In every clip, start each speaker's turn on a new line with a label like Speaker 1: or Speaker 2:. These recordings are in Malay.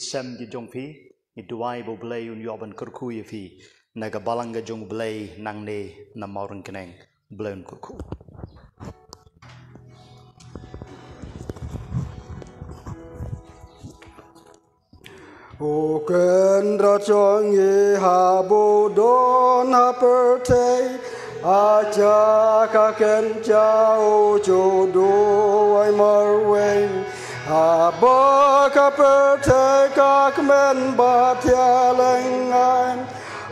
Speaker 1: sem di jong phi ni duai bo blay un yoban kurku ye phi naga balanga jong blay nang ne na maurang keneng blayn kurku
Speaker 2: O ken ra chong ye ha bo don ha per te a cha ka ken cha o cho do ai mar wen a ba ka per te ka kmen ba tia leng an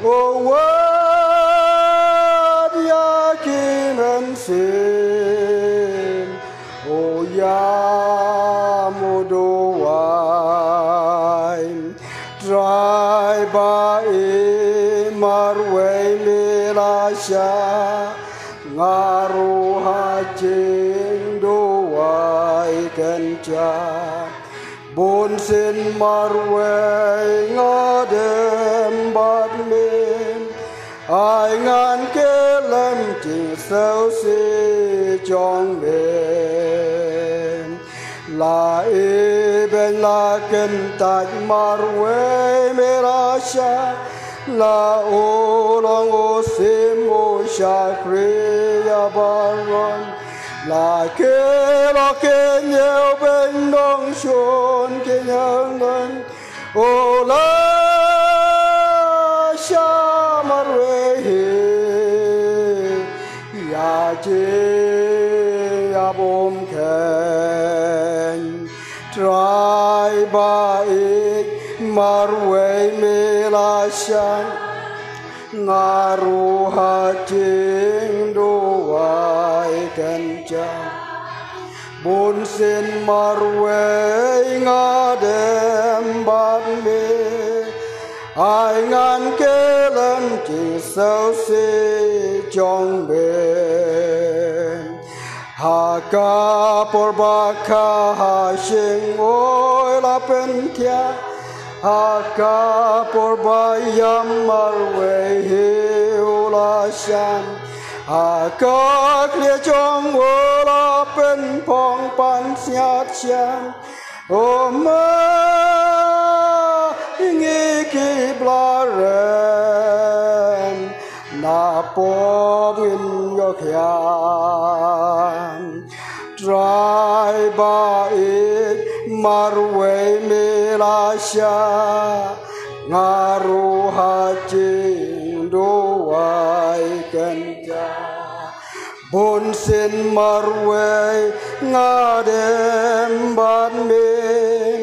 Speaker 2: o wa ya ki men sin o ya mo do wa Try by marway milasya ngaru hajing doai kenca bun sin marway ngadem badmin ai ngan kelem chi sau si chong ben la ben la ken taj marway merasha la o long o sim o shakriya baron la ke nyeo ben dong shon ke nyangan o la sha marway ya je ya bom ken try by marway milasyan ngaru hajing doai kenca bun sin marway ngadem badme ai ngan kelem chi sau si chong ben ha ka por ba ka ha shing oi la pen tia ha ka por ba yam marway la shan ha ka klia chong o la pen pong pan siat shan o ma ngi ki bla ren na po in yo kyan try by marway milasya ngaru hajing doai kenca bun sin marway ngadem badmin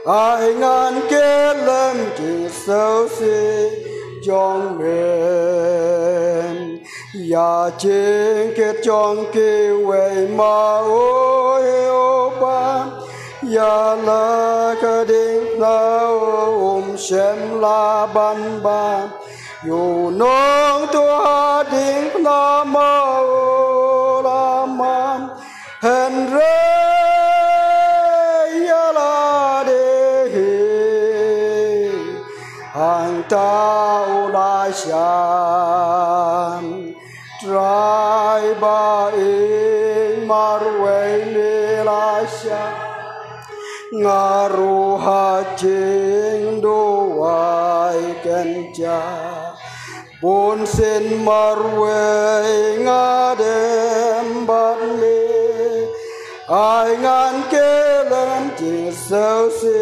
Speaker 2: ai ngan kelem chi sau si chong ben ya ching ke chong ki wei ma oi o ba ya la ka ding na shem la ban ba yu nong tu ha ding na ma o la man hen re ya la de hang ta u la shan try by marway milasya ngaru hajing doai kenca bun sin marway ngadem badme ai ngan kelem chi sau si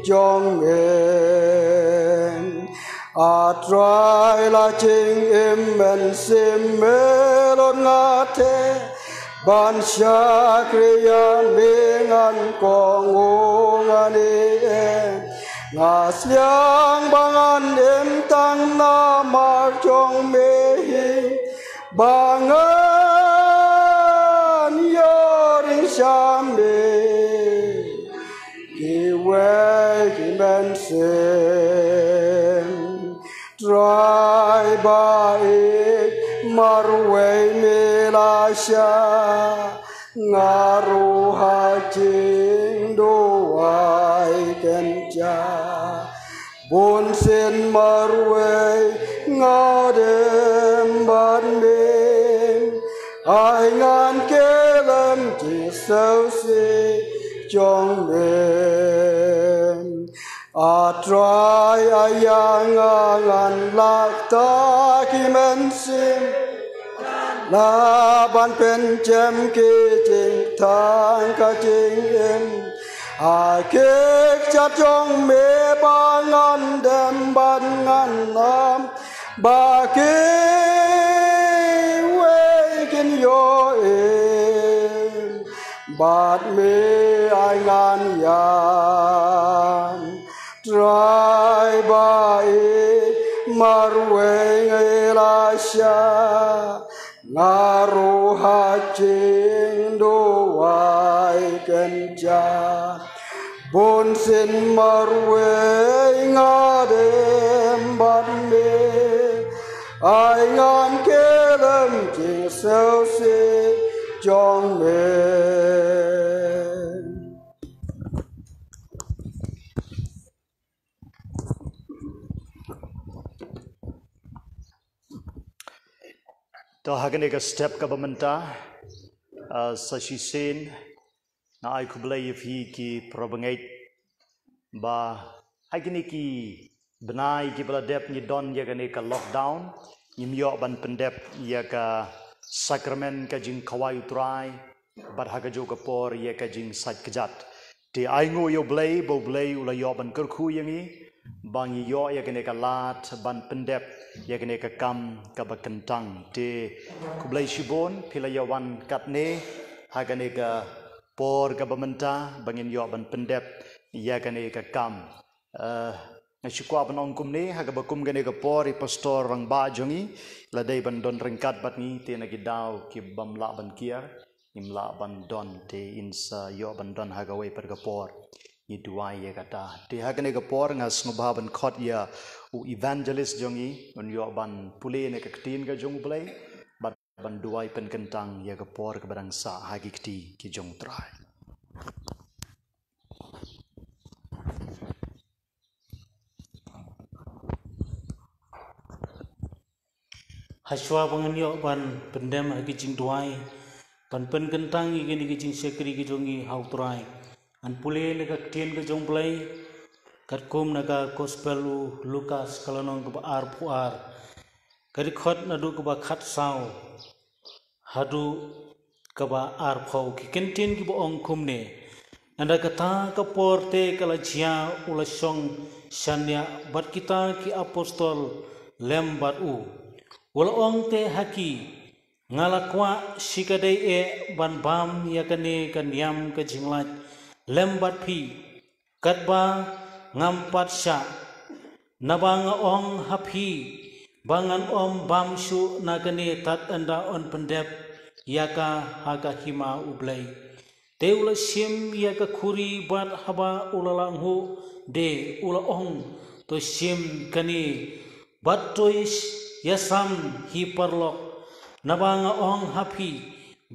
Speaker 2: chong ben a try la ching im men sim melon ngate ban shakriyan bingan kong ngani nga sliang bangan em tang na mar chong mehi bangan yorin shambe ki wei ki men sen try by marway milasya ngaru hajing doai kenca bun sin marway ngadem badmin ai ngan kelem chi sau si chong ben Atrai ayangan lakta kimensim Laban pencem kijing tang kajing em Akik jatjong me bangan dem bangan nam Baki wekin yo em Bat me aingan yan Trai bai marweng elasya Ngaruh hacing doai kenja Bon sin marweng ngadem bat me Aingan kelem jing sel se jong me
Speaker 1: To hagen ega step ka bamenta sa sisin na ay kublay fi ki probangait ba hagen ki benai ki bala dep ni don ya gane ka lockdown ni myo ban pendep ya ka sakramen ka jing kawai utrai bat haga jo ka por ya ka jing sat kejat ti ai ngo yo blay bo blay ula yo ban kerku yangi bang yo ya gane ka lat ban pendep ya gane ka kam ka bakentang te kublai shibon pilayawan katne hagane ka por ka bamenta bangin yo ban pendep ya gane ka kam nashikwa ban ongkum ne haga bakum gane ka por I pastor rang ba jongi ladai ban don rengkat bat ni te nagi daw ki bamla ban kiar imla ban don te insa yo ban don haga wei per ka por ni duai ya kata te hagane ka por ngas ngobaban khot ya u evangelist jongi on yo ban pule ne ka ktin ka jong blai bat ban duai pen kentang ya ka por ka barang sa hagi kti ki jong trai
Speaker 3: Haswa bangan yo ban pendem hagi jing duai ban pen kentang igin igi jing sekri ki jongi hau trai an pule ne ka ktin ka jong blai kat kum naga gospel Lukas kalanong ka ar puar kadi khot na du ka ba khat sao hadu ka ba ar phau ki kentin ki bo ong kum ne anda kata ka porte kala jia ula song shanya bat kita ki apostol lembat u wala ong te haki ngalakwa sikadai e ban bam yakane kan yam ka jinglat lembat pi katba ngampat sya nabang ong hapi bangan om bamsu nagane tat anda on pendep yaka haga hima ublay teula sim yaka khuri bat haba ulalanghu de ula ong to sim kani batois yasam hi parlok nabang ong hapi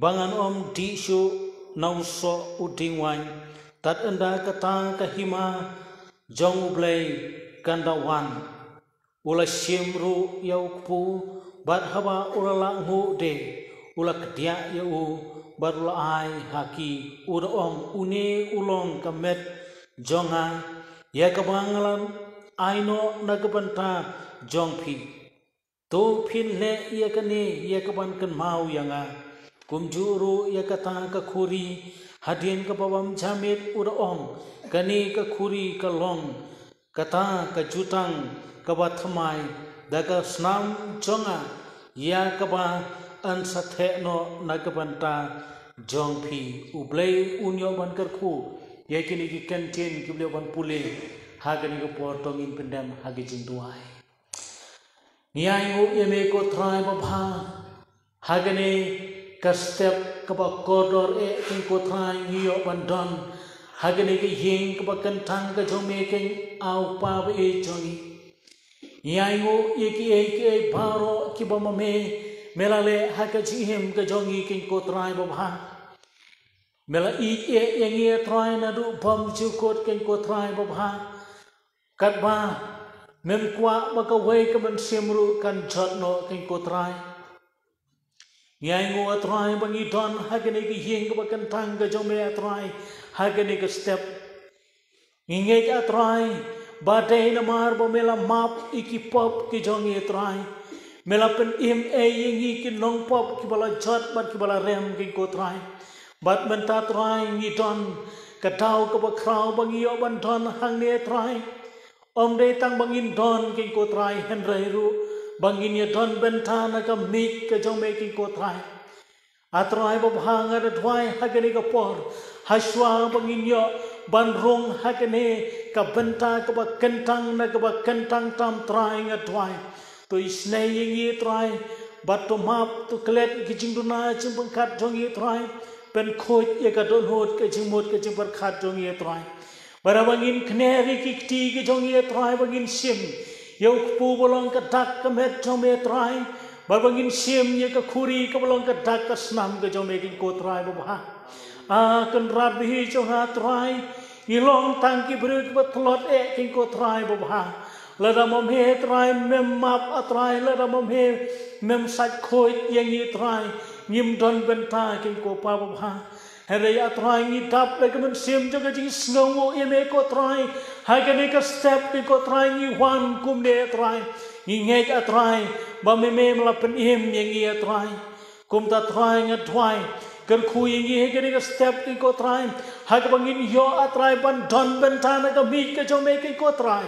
Speaker 3: bangan om disu nauso udingwan tat anda kata kahima jong ublay kandawan ula simru yaukpu bat haba ulalanghu de ula kedia yau bat ula ai haki ura ong une ulong kamet jonga ya kabangalan aino nagabanta jongpi to phin le ya kane ya kaban kan mau yanga kumjuru ya kata ka khuri hadien ka babam jamit ura ong kani ka khuri ka long kata ka jutang ka bathamai daga snam jonga ya ka ba an sathe no nagabanta jongpi ublay unyo ban karku ya kini ki kantin ki ble ban pule hagani ko portong in pendam hagi jingduai niayu yeme ko trai babha hagani ka step ka ba kodor e kin ko trai niyo ban don hagani ki hing ka ba kantang ka jome ken au pa be jongi niayu yeki e baro ki ba mame melale haka jihem ka jongi kin ko trai babha mela i e yangi trai na du bam chu kot kin ko trai babha katba mem kwa ba ka wei ka ban simru kan jot no kin ko trai yang ngo trai bangi don hagane ki hing ka ba kan tang ka jome trai hagane ka step inge ka trai badai na mar ba mela map iki pop ki jongi trai mela pen im e yengi ki nong pop ki bala jot bat ki bala rem ki ko trai bat menta trai ngi don katau ka ba krau bangi yo ban don hang ne trai om de tang bangin don ki ko trai hen rai ru bangin ye don benta na ka mik ka jong me ki ko trai atrai ba bhang ar dwai hagani ka por haswa bangin yo ban rong hakane ka benta ka ba kentang na ka ba kentang tam trai nga dwai to isnai yengi trai bat to map to klet ki jing duna chim bang khat jong ye trai pen khoj ye ka don hot ke jing mot ke jing bar khat jong ye trai bara bangin kneri ki ti ki jong ye trai bangin sim yo pu bolong ka dak ka met jong me trai bar bangin sim ye ka khuri ka bolong ka dak ka snam ka jong me ki ko trai ba ba kan rabi jong ha trai ilong tangki berut betlot king ko trai ba ba la mom he trai mem map atrai la mom he mem sat khoi yang yi trai ngim don benta king ko pa ba hele atrai ngi tap le kemen sim jo ka jing sngo ye me ko trai ha ka ne ka step ki ko trai ngi wan kum de trai ngi nge atrai ba me mem la pen im yang yi atrai kum ta trai ngat trai kan kui ngi he ka step ki ko trai ha ka bangin yo atrai ban don benta na ka mi ka jo me ki ko trai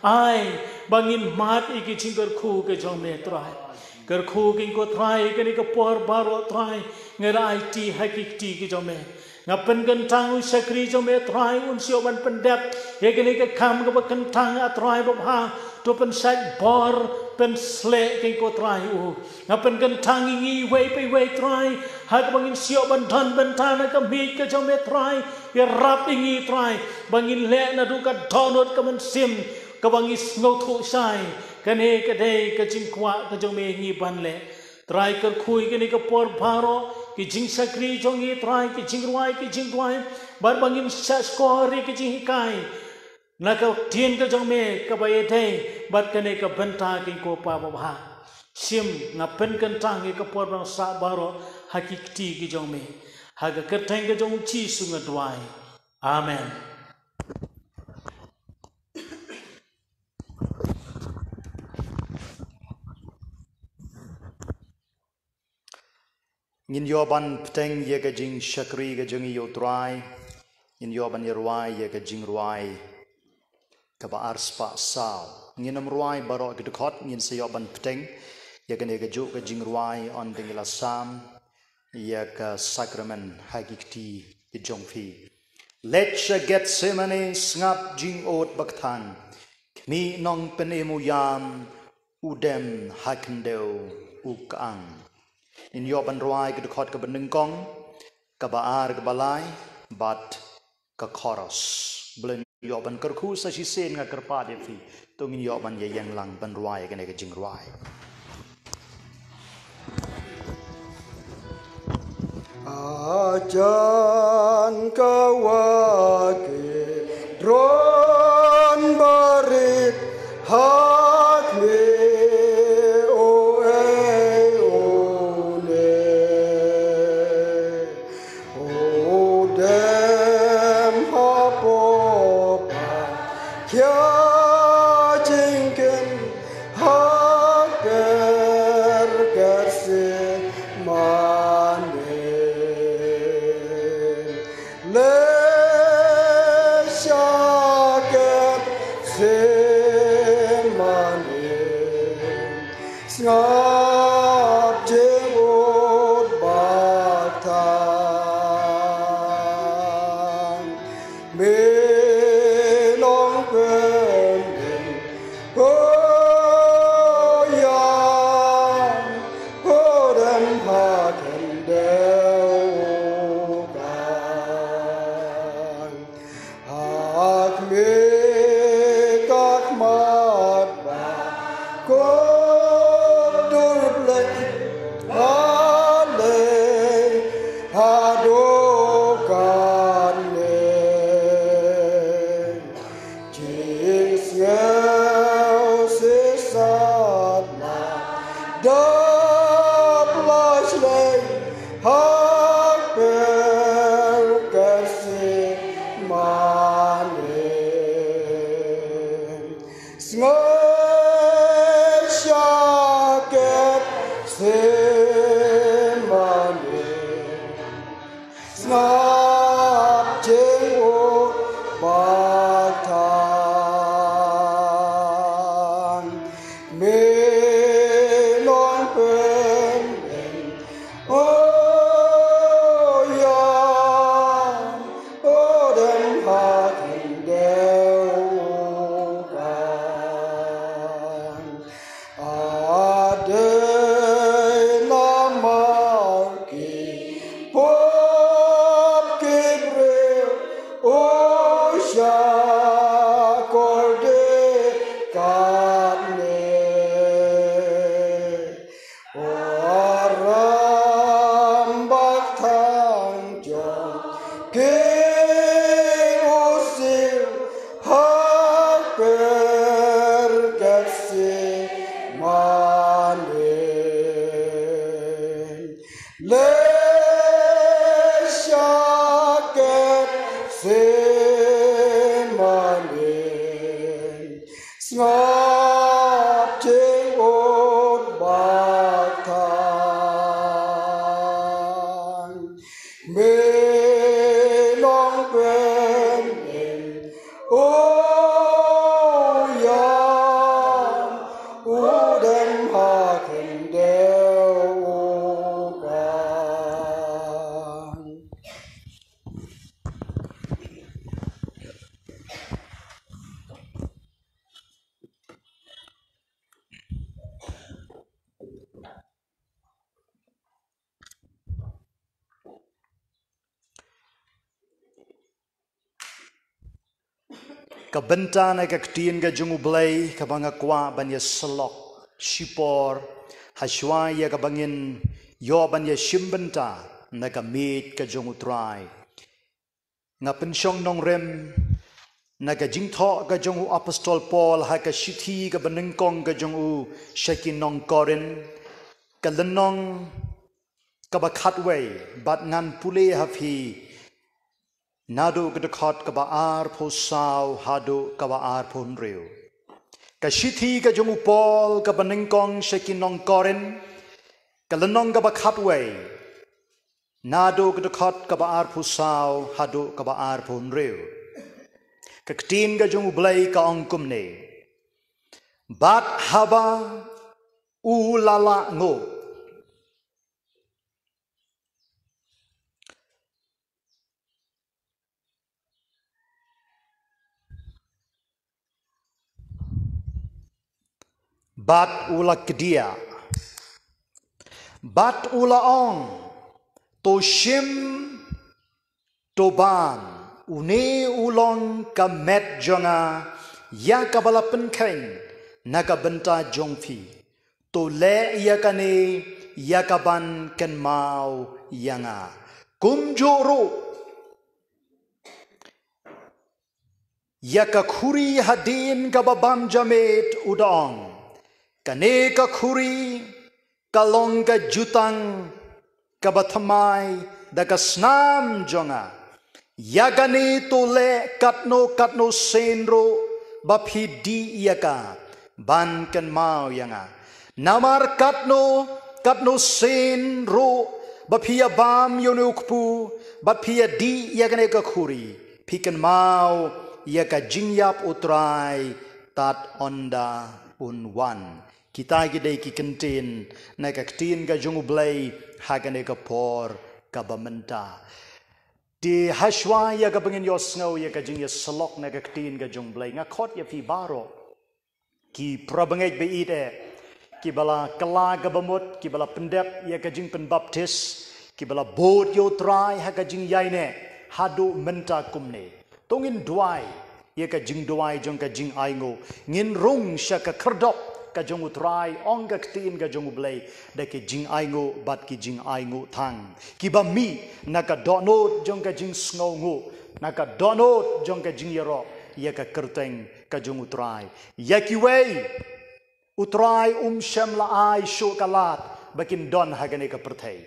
Speaker 3: ai bangin mat iki chingker khu ke jong me trai ker khu king ko trai ke ni ka por baro trai ngera IT hakik ti ki jong me ngapen kan tang u sakri jong me trai un sio ban pendap he ke ni ka kham ka kan tang atrai ba ha to pen sat bor pen sle king ko trai u ngapen kan tang ngi wei pe wei trai ha ka bangin sio ban don ban ta na ka mi ka jong me trai ya rap ngi trai bangin le na du ka donot ka man sim kabangis ngau thu sai kane kade ka jingkwa ka jong me ngi ban le trai kar khui ke ni ka por bharo ki jing sakri jong ngi trai ki jing ruai bar bangin sa skori ki jing kai na ka tien ka jong me ka ba ye thai bat kane ka banta ki ko pa ba ha sim na pen kan tang ka por bang sa baro hakikti ki jong me ha ga ka thang ka jong chi su nga dwai amen
Speaker 1: Ngin yoban pteng ye ka jing shakri ka jing yo trai ngin yoban ye ruai ye ka jing ruai ka ba arspa sao ngin am ruai baro ka dkhot ngin se yoban pteng ye ka ne ka ju ka jing ruai on dingila sam ye ka sacrament hagikti ye jong phi let cha get semane ngap jing ot bakthang mi nong penemu yam udem hakndeu ukang in yoban ruai ka dkhot ka beneng kong ka baar ka balai bat ka chorus blen yoban karkhu sa si sen nga karpa de fi tong in yoban ye yang lang ban ruai ka ne ka jing ruai
Speaker 2: ajan kawake dron barit hakme Ngơi shaket semane ngap jengo batan me non pen oh ya oh den hakin deu kan ade namaki pop kibre oh shakorde katne Oram baktan jong ke usil haper kese mane le shaket se mane ngap jengot batan me long pen oh ya udem hakin deu kan
Speaker 1: Kabenta na kaktiin ka jungu blay kabanga kwa banya selok shipor hashwa ya kabangin yo banya shimbenta na kamit ka jungu try nga pensyong nong rem na ka jingtho ka jungu apostol Paul ha ka shithi ka benengkong ka jungu shakin nong korin ka lenong ka bakhatway bat ngan pule hafi Nado kedekot kebaar po saw hado kebaar po nreu. Kashithi ka jungu Paul ka benengkong shakin nong korin ka lenong ka bakhatway. Nado kedekot kebaar po saw hado kebaar po nreu. Kaktin ka jungu blay ka ongkum ne. Bat haba ulala ngo. Bat ula kedia, bat ula ong, to shim, to ban, une ulong ka met jonga, ya ka balapen kain, na ka benta jongfi, to le ya ka ne, ya ka ban ken mau yanga, kum joro, ya ka kuri hadin ka babam jamet udong, Kane ka khuri, kalong ka jutang, kabathamay, da ka snam jonga. Yagani tole katno senro, baphi yaka, ban kan mau yanga. Namar katno senro, baphi abam yonukpu, baphi di yagane ka khuri, pikan mau yaka jingyap utrai, tat onda unwan. Kita gidei ki kentin na ka ktin ka jungu blay hagane ka por ka bamenta di hashwa ya ka bangin yo snow ya ka jing ya selok na ka ktin ka jung blay nga khot ya fi baro ki prabangay be ite ki bala kala ka bamut ki bala pendep ya ka jing pen baptis ki bala bot yo try ha ka jing yaine hadu menta kumne tongin duai ya ka jing duai jong ka jing aingo ngin rung sha ka kerdok ka jong utrai ong ka ktin ka jong blay da ke jing aingo bat ki jing aingo thang ki ba mi na ka donot jong ka jing sngongo na ka donot jong ka jing yero ya ka kerteng ka jong utrai ya ki wei utrai shem la ai sho kalat bakin don hagane ka perthai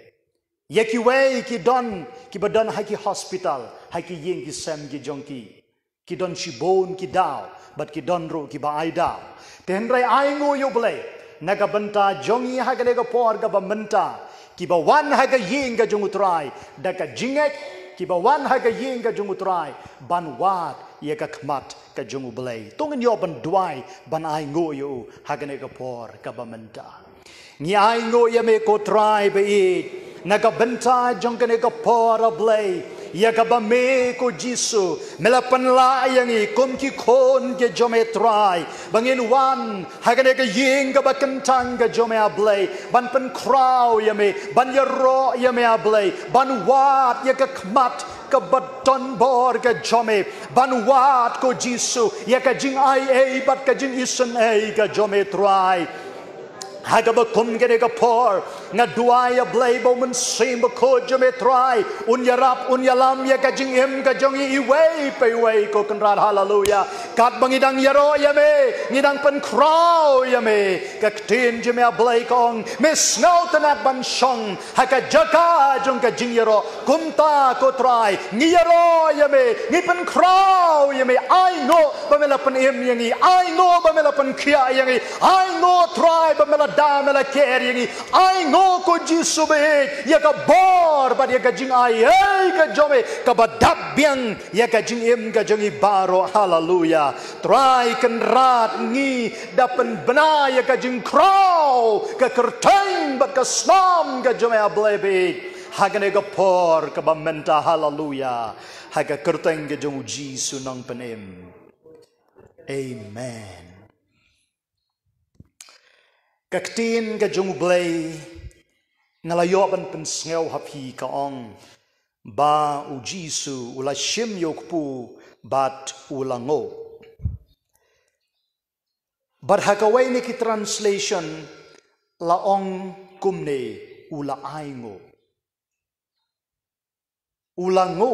Speaker 1: ya ki wei ki don ki badon ha ki hospital ha ki yeng ki sem ki jong ki ki don shibon ki dao bat ki don ro ki ba ai dao ten rai ai ngo yo ble naga benta jongi ha ga por ga ba menta ki ba wan ha ga ying ga jung utrai da ka jingek ki ba wan ha ga ying ga jung utrai ban wat ye ka khmat ka jung ble tong yo ban dwai ban ai ngo yo ha ga por ga ba menta ngi ai ngo ye me ko trai be naga benta jong ka por ble ya ka ba me ko Jisu melapan la yang i kom ki kon ke jome try bangin wan hagane ka ying ka ba kentang ka jome ablay ban pen kraw ya me ban ya ro ya me ablay ban wat ya ka khmat ka baton bor ka jome ban wat ko Jisu ya ka jing ai bat ka jing isen ka jome try Hagaba kum gene ka por nga duaya blay bo men sim ko jome try unyarap unyalam ya ka jing em ka jongi iway pe way ko kanran hallelujah kat bangidang yaro ya me ngidang pen kraw ya me ka tin jome blay kong me snow tanat ban shong haka jaka jong ka jing yaro kumta ko try ngi yaro ya me ngi pen kraw ya me I know bamela pen em yangi I know bamela pen kia yangi I know try bamela damela keringi ai ngo ko Jisu be ya ka bor ba ya ka jing ai ka jome ka badap biang ya ka jing em ka jongi baro hallelujah try kan rat ngi dapen bena ya ka jing crow ka kerteng ba ka snam ka jome ablebe hagane ka por ka ba menta hallelujah haga kerteng ka jong Jisu nang penem amen Kaktin ka jung blay ngalayoban pen sngew hapi ka ong ba u Jisu ula shim yokpu bat ulango but hakaway ni ki translation la ong kumne ula aingo ulango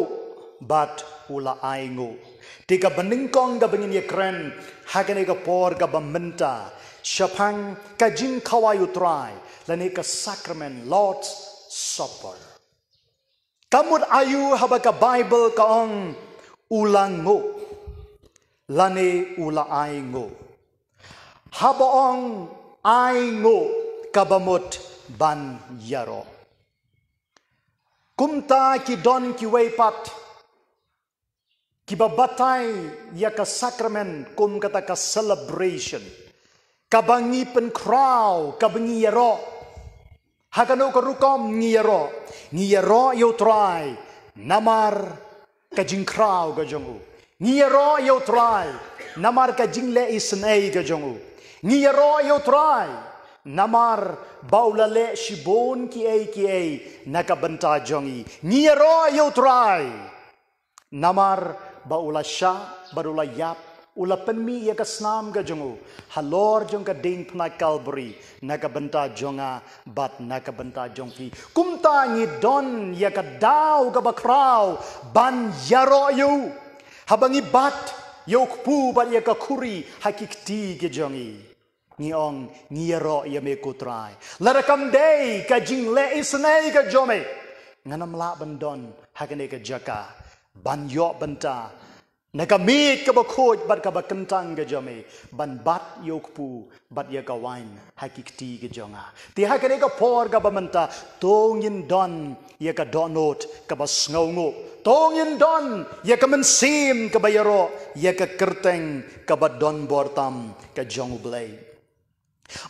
Speaker 1: bat ula aingo tika beningkong ga bengin ye kren hakane ka por ga bamenta Shapang kajing kawayu try lani ka sacrament Lord's Supper. Kamut ayu habaka Bible kaong ulango lani ula aingo. Habaong aingo kabamut ban yaro. Kumta ki don ki weipat kibabatay ya ka sacrament kum kata ka celebration. Kabangi pen kraw kabangi yaro hakano karukom ngiyaro yo try namar kajing kraw ga jongu ngiyaro yo try namar kajing le isnay ga jongu ngiyaro yo try namar baulale shibon ki ay nakabanta jongi ngiyaro yo try namar baulasha barula yap ula penmi ya kasnam ga jongu halor jong ka ding pna Calvary nakabenta jonga bat nakabenta jongki kumta ngi don ya ka daw ga bakraw ban yaro yu habangi bat yok pu bat ya ka kuri hakikti ga jongi ngi ong ngi yaro ya me kutrai larakam day ka jing le isnay ga jome nganam la bandon hakane ka jaka ban yo benta Nakamit ka ba khoj bat ka ba kentang ga jame ban bat yokpu bat ya ka wine hakikti ga jonga ti ha ka ka por ga ba manta tongin don ya ka donot ka ba sngongo tongin don ya ka mensim ka ba yaro ya ka kerteng ka ba don bortam ka jong blay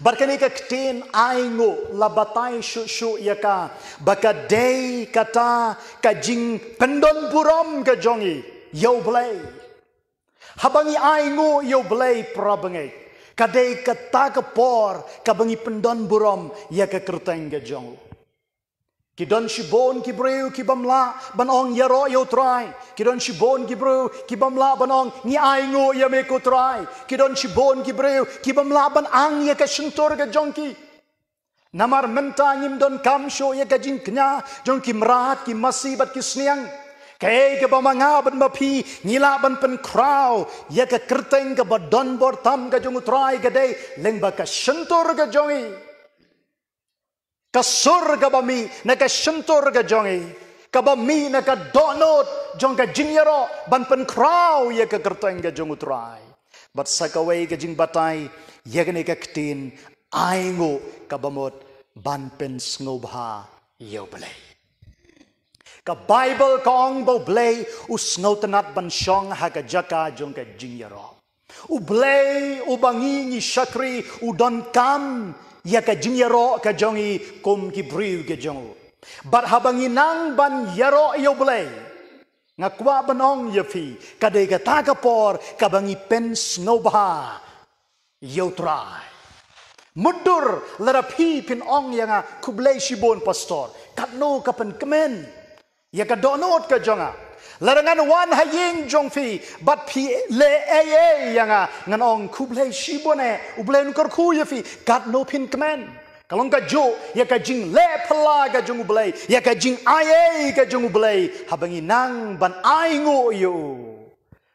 Speaker 1: barkani ka ktin aingo labatay shu ya ka baka day kata ka jing pendon buram ka jongi yo blay habangi aingo yo blay prabangai kadai kata ka por kabangi pendon burom ya ka kerteng ga jong kidon shibon ki breu ki bamla banong yaro yo try kidon shibon ki breu ki bamla banong ni aingo ya me ko try kidon shibon ki breu ki bamla ban ang ya ka shentor ga jongki namar menta ngim don kamsho ya ka jingknya jongki mrat ki masibat ki sniang kay ka ba mga ban mapi ngilaban pen kraw ya ka kerteng ka ba don bortam ka jong try ka day leng ba ka shentor ka jongi kasur ka ba mi na ka shentor ka jongi Kabami na ka donot jong ka jingyaro ban pen kraw ya ka kerteng ka jong utrai. But sakaway ka jing batay ya ka ka ktin aingo kabamot ban pen snobha yo blay. Ka Bible kong bo blay usngotanat ban syong ha ka jaka jong ka jingyaro. Ublay ubangi ni syakri udon kam ya ka jingyaro ka jongi kum kibriu ka jongo. But habang inang ban yaro iyo blay, ngakwa banong yafi, kadai kata kapor, kabangi pens ngobha, iyo try. Mudur larapi pinong yang kublay shibon pastor, katno kapan kemen, ya kadonot ka jonga. Larangan wan haying jongfi, but pi le ee yang nganong kublay shibone, ublay nukar ku yafi, katno pin kemen. Kalau ka jo ya ka jing le pala ka jong ublay ya ka jing aye ka jong ublay habang inang ban aingo yo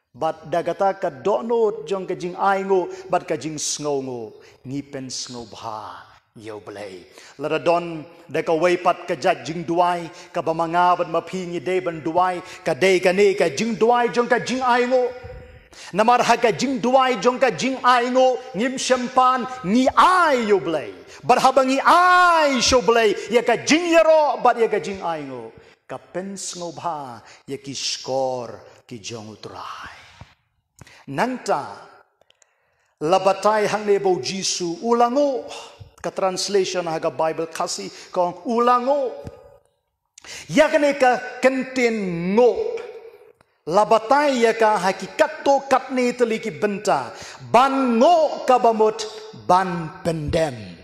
Speaker 1: bat dagata ka donot jong ka jing aingo bat ka jing sngongo ngipen snobha yo blay laradon da ka waypat ka jat jing duai ka bamanga ban mapingi de ban duai ka de ka ne ka jing duai jong ka jing aingo namar ha ka jing duai jong ka jing aingo ngim sempan ni ai yo blay barhabangi ay shoblay ya ka jing yaro bat ya ka jing aingo ka pens ngobha ya ki skor ki jong utray nanta labatay hang nebo jisu ulango ka translation ha ka Bible kasi kong ulango ya ka ne ka kentin ngo labatay ya ka hakikat to katne teliki benta ban ngo kabamot ban pendem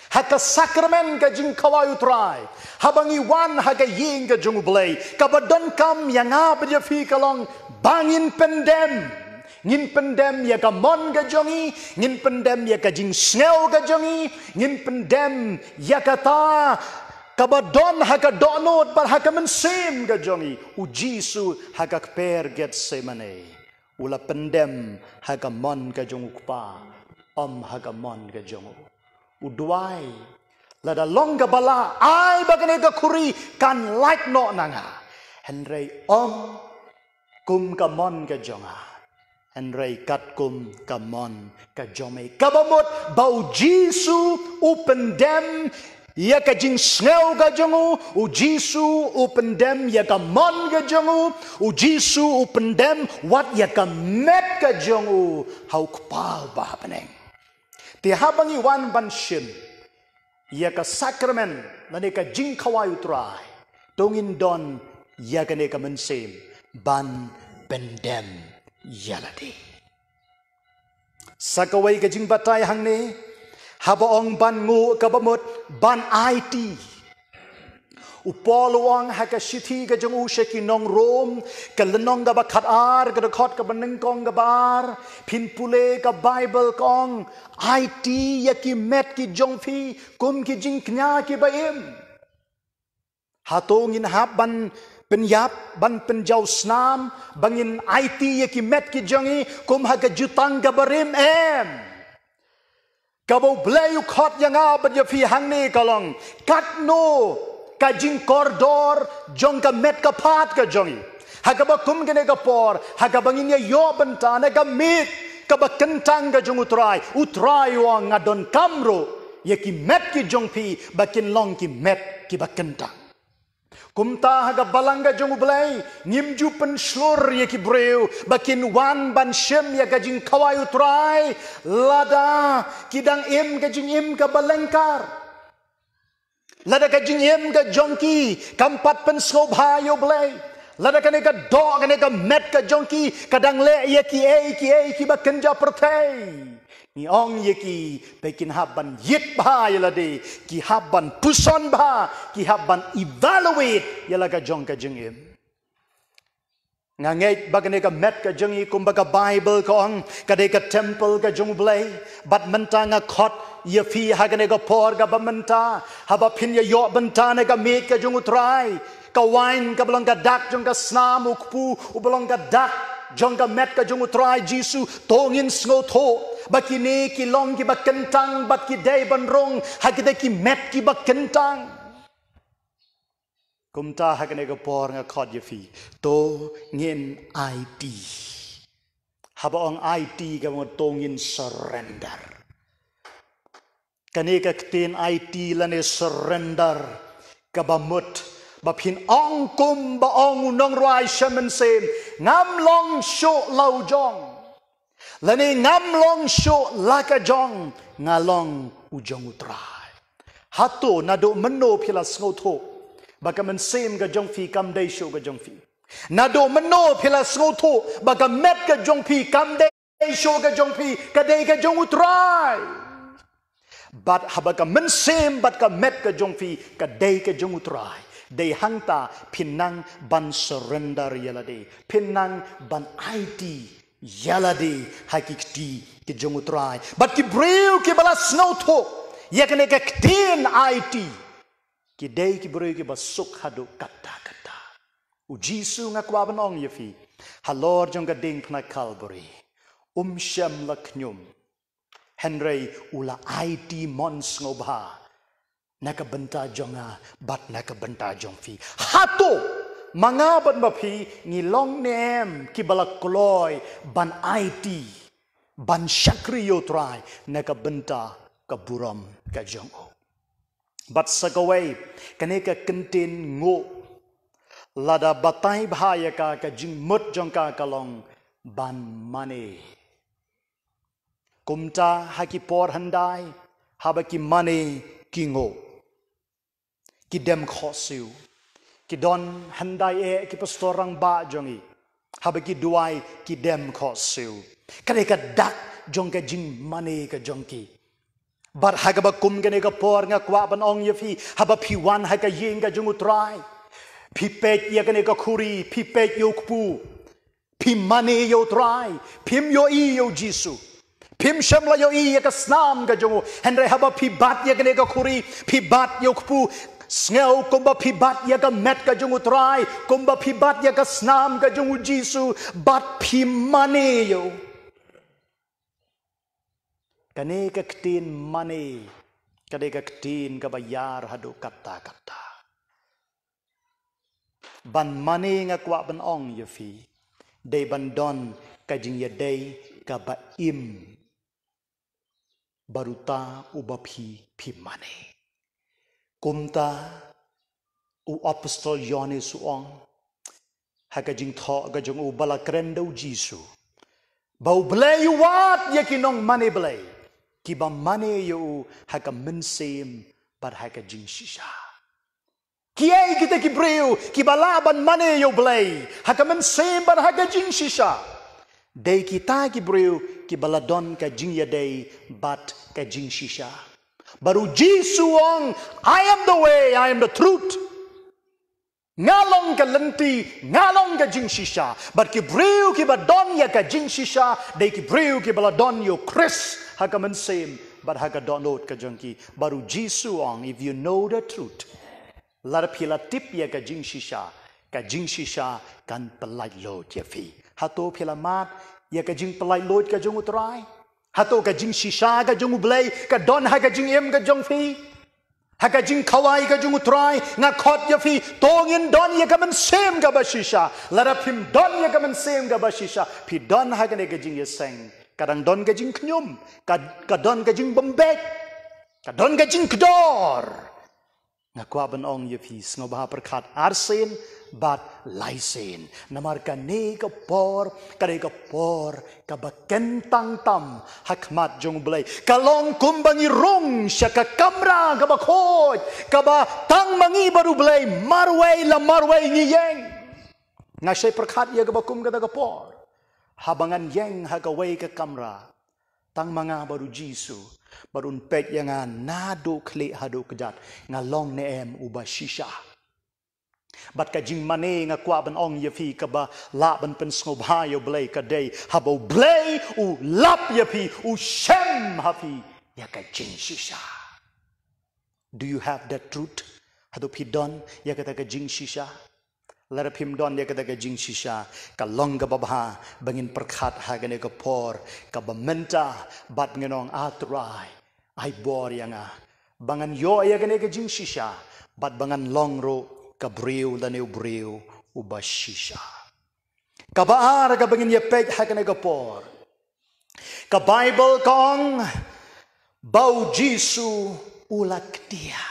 Speaker 1: haka sakramen ka jing kawayu try habang iwan haka ying ka jung blay kabadon kam yang abja fi kalong bangin pendem ngin pendem ya ka mon ka jongi ngin pendem ya ka jing snel ka jongi ngin pendem ya kata kabadon haka donot par haka mensim ka jongi ujisu haka per get semane ula pendem haka mon ka jong ukpa haka mon ka jongo udwai lada long bala ai bagane ka kuri kan like no nanga henrei kum kamon ka jonga henrei kat kum kamon ka jome kabamot bau jisu upendem ya ka jing snel ka jongu u jisu upendem ya ka mon ka jongu u jisu upendem wat ya ka met ka jongu hau kpal ba peneng ti habang iwan ban shim ya ka sakramen na ne ka jing kawai utrai tongin don ya ka ne ka mensim ban pendem yaladi sakawai ka jing batay hang ne habaong ban ngu kabamot ban IT upoluang haka shiti ka jong usheki nong rom ka lenong ga bakat ar ka dakot ka banengkong ga bar pin pule ka Bible kong IT ya ki met ki jong fi kum ki jing knya ki baim hatongin hap ban penyap ban penjau snam bangin IT ya ki met ki jongi kum haka jutang ga barim kabau blayu khot yang abad ya fi hang ni kalong katno ka jing koridor jong ka met ka pat ka jongi haga ba kum gene ka por haga bangin ya yo bentana ka mit ka ba kentang ka jong utrai wang ngadon kamro ya ki met ki jong pi bakin long ki met ki ba kentang kumta haga balanga jong ublay ngimju pen slur ya ki breu bakin wan ban shem ya ka jing kawai utrai lada kidang im ka jing im ka balengkar lada ka jing im ka jongki kampat pen slobha yo blay lada ka ne ka do ka ne ka met ka jongki kadang le ya ki ba kenja pertei ni ong ye ki pekin haban yit ba yalade ki haban puson ba ki haban evaluate yala ka jong ka jing im ngangait bagane ka met ka jongi kumbaga Bible ko ang kadai ka temple ka jong blay bat menta nga khot ya fi hagane ka por ka bamenta haba pin ya yo benta na ka met ka jong utrai ka wine ka belong ka dak jong ka snam ukpu ubelong ka dak jong ka met ka jong utrai jisu tongin sngoto bakini ki long ki bakentang bat ki day banrong hagide ki met ki bakentang kumta hakane ka por nga khot ye fi to ngin IT haba ong IT ka mo to ngin surrender kane ka tin IT lane surrender ka bamut baphin ong kum ba ong nong rai shaman sem ngam long sho lau jong lane ngam long sho laka jong ngalong ujong utrai hato nado meno phila sngoto baka men sem ga jong fi kam dai sho ga jong fi nado meno phila sngoto baka met ga jong fi kam dai sho ga jong fi ka dai ga jong utrai bat habaka men sem bat ka met ga jong fi ka dai ga jong utrai dei hangta pinang ban surrender yalade pinang ban IT yalade hakikti ki jongutrai but ki breu ki bala snowto yakane ka tin IT ki dei ki breu ki basuk hadu kata kata u jisu ngakwa banong yafi halor jong gading na Calvary shem laknyum henry ula IT mons ngobha nakabenta jonga bat nakabenta jong fi hato mga ban mapi ni long nem ki balak koloy ban IT ban shakriyo try nakabenta kaburam ka jong o bat sagaway kaneka kentin ngo lada batay bahaya ka jing mut jong ka kalong ban mane kumta haki por handai habaki mane kingo ki dem khosiu ki don handai ki pastorang ba jongi habaki duai ki dem khosiu kare ka dak jong ka jing mane ka jongki bar hagaba kum gane ka por nga kwa ban ong yefi haba pi wan ha ka ying ka jong utrai pi pet ya gane ka khuri pi pet yo kpu pi mane yo trai pim yo I yo jisu pim shamla yo I ka snam ka jongo henre haba pi bat ya gane ka khuri pi bat yo kpu Sneo kumba pibat ya ka met ka jung utrai kumba pibat ya ka snam ka jung jisu bat pi mane yo kane ka ktin mane kane ka ktin ka bayar hadu kata kata ban mane nga kwa ban ong yafi dei ban don ka jing ya dei ka ba im baruta uba pi mane kumta u apostol Yohane suong haka jing tho ga jong u bala krendo jisu bau blay wat yakinong mane blay ki ba mane yo haka mensem bar haka jing shisha ki ay kita ki breu ki balaban mane yo blay haka mensem bar haka jing shisha dei kita ki breu ki baladon ka jing ya dei bat ka jing shisha baru Jisuong, I am the way, I am the truth. Ngalong ka lenti, ngalong ka jing shisha. But ki breu ki badon ya ka jing shisha, day ki breu ki baladon yo Chris haka man same, but haka donot ka jangki. Baru Jisuong, if you know the truth, lara pila tip ya ka jing shisha kan pelai lot ya fi. Hato pila mat ya ka jing pelai lot ka jung utrai. Hato ka jing shisha ka jung ublay ka don ha ka jing em ka jung fi ha ka jing kawai ka jung utrai nga khot ya fi tongin don ya ka man sem ka ba shisha lara phim don ya ka man sem ka ba shisha phi don ha ka ne ka jing ya seng kadang don ka jing knyum ka don ka jing bombek ka don ka jing kdor nga kwa ban ong ya fi sngoba perkhat arsen bat laisen namar ka ne ka por kare ka por ka bakentang tam hakmat jong blay kalong kumbangi rong sya ka kamra ka bakhoj ka ba tang mangi baru blay marway ni yeng nga shay perkhat ya ka bakum ka ka por habangan yeng ha ka way ka kamra tang mga baru jisu barun pet yang nado kle hado kejat nga long ne em uba shisha bat ka jing mane nga kwa ban ong yafi ka ba la ban pen snobha yo blay ka day habo blay u lap yafi u shem hafi ya ka jing shisha. Do you have that truth? Hado pi don ya ka ta ka jing shisha lara pim don ya ka ta ka jing shisha ka long ka babha bangin perkhat ha ka ne ka por ka ba menta bat ngenong atrai ai bor yang bangan yo ya ka ne ka jing shisha bat bangan long ro kabriu laneu briu ubashisha. Kabaar ka bangin yepek hakane kapor. Ka Bible kong bau Jisu ulak dia.